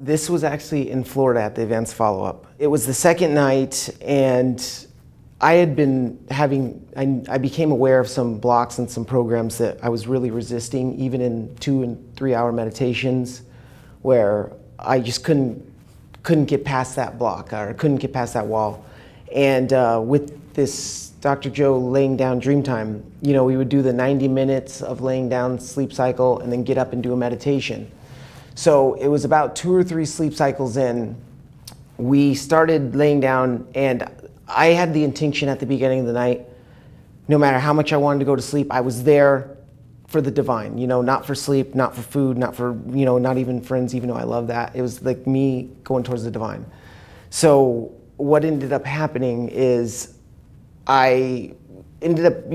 This was actually in Florida at the advanced follow-up. It was the second night, and I had been having, I became aware of some blocks and some programs that I was really resisting, even in 2 and 3 hour meditations, where I just couldn't get past that block or couldn't get past that wall. And with this Dr. Joe laying down dreamtime, we would do the 90 minutes of laying down sleep cycle and then get up and do a meditation. So it was about 2 or 3 sleep cycles in, we started laying down, and I had the intention at the beginning of the night, no matter how much I wanted to go to sleep, I was there for the divine, not for sleep, not for food, not for, not even friends, even though I love that. It was like me going towards the divine. So what ended up happening is I ended up,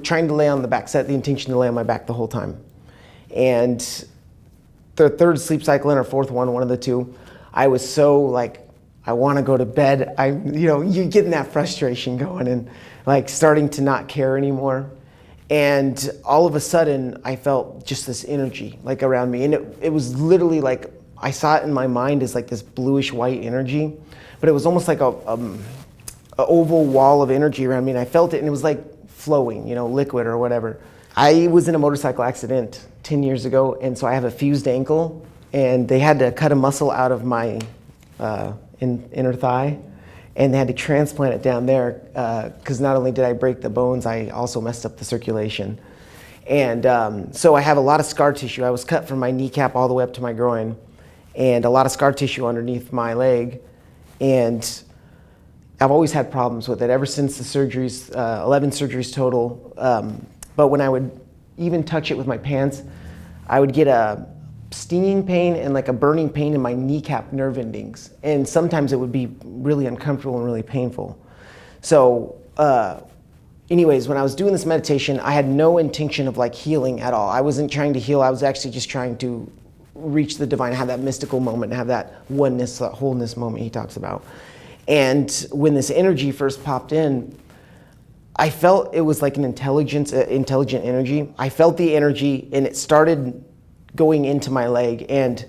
trying to lay on the back, set the intention to lay on my back the whole time. And the third sleep cycle in or fourth one of the two, I was so like, I want to go to bed. You're getting that frustration going and like starting to not care anymore. And all of a sudden I felt just this energy like around me. And it was literally like, I saw it in my mind as like this bluish white energy, but it was almost like a oval wall of energy around me. And I felt it, and it was like flowing, liquid or whatever. I was in a motorcycle accident 10 years ago, and so I have a fused ankle, and they had to cut a muscle out of my inner thigh, and they had to transplant it down there because not only did I break the bones, I also messed up the circulation. And so I have a lot of scar tissue. I was cut from my kneecap all the way up to my groin, and a lot of scar tissue underneath my leg. And I've always had problems with it ever since the surgeries, 11 surgeries total. But when I would even touch it with my pants, I would get a stinging pain and like a burning pain in my kneecap nerve endings. And sometimes it would be really uncomfortable and really painful. So anyways, when I was doing this meditation, I had no intention of like healing at all. I wasn't trying to heal. I was actually just trying to reach the divine, have that mystical moment, have that oneness, that wholeness moment he talks about. And when this energy first popped in, I felt it was like an intelligent energy. I felt the energy, and it started going into my leg, and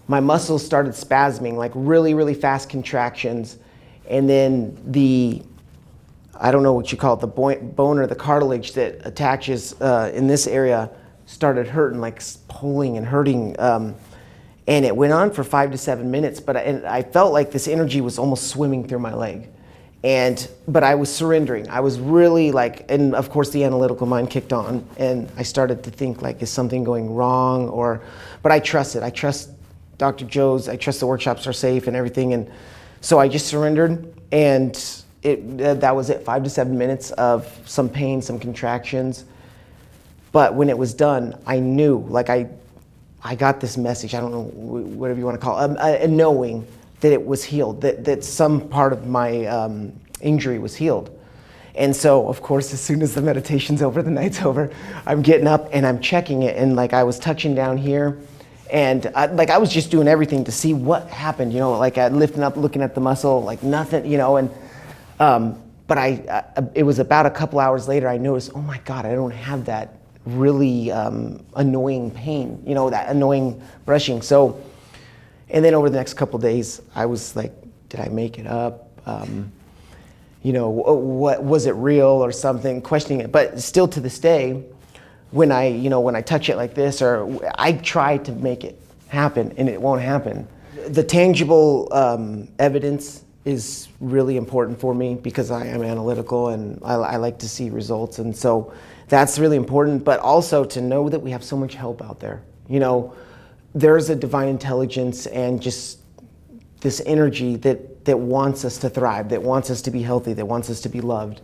my muscles started spasming, like really, really fast contractions. And then I don't know what you call it, the bone or the cartilage that attaches in this area started hurting, like pulling and hurting. And it went on for 5 to 7 minutes, but I felt like this energy was almost swimming through my leg. But I was surrendering. I was really like, and of course the analytical mind kicked on, and I started to think like, is something going wrong? But I trust it. I trust Dr. Joe's, I trust the workshops are safe and everything. And so I just surrendered, and that was it, 5 to 7 minutes of some pain, some contractions. But when it was done, I knew, like I got this message, I don't know, whatever you want to call it, a knowing that it was healed, that some part of my injury was healed. And so, of course, as soon as the meditation's over, the night's over, I'm getting up and I'm checking it, and like I was touching down here, and I was just doing everything to see what happened, like lifting up, looking at the muscle, like nothing, but it was about a couple hours later, I noticed, oh my God, I don't have that really annoying pain, that annoying brushing. So, and then over the next couple of days, I was like, did I make it up? What was it real or something? Questioning it. But still to this day, when I touch it like this, or I try to make it happen, and it won't happen. The tangible evidence is really important for me because I am analytical, and I like to see results, and so that's really important. But also to know that we have so much help out there. There's a divine intelligence and just this energy that wants us to thrive, that wants us to be healthy, that wants us to be loved.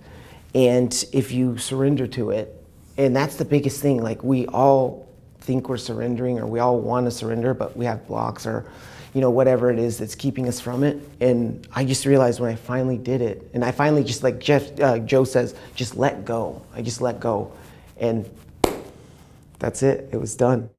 And if you surrender to it, and that's the biggest thing, like we all think we're surrendering, or we all want to surrender, but we have blocks or whatever it is that's keeping us from it. And I just realized when I finally did it, and I finally just, like Joe says, just let go. I just let go, and that's it. It was done.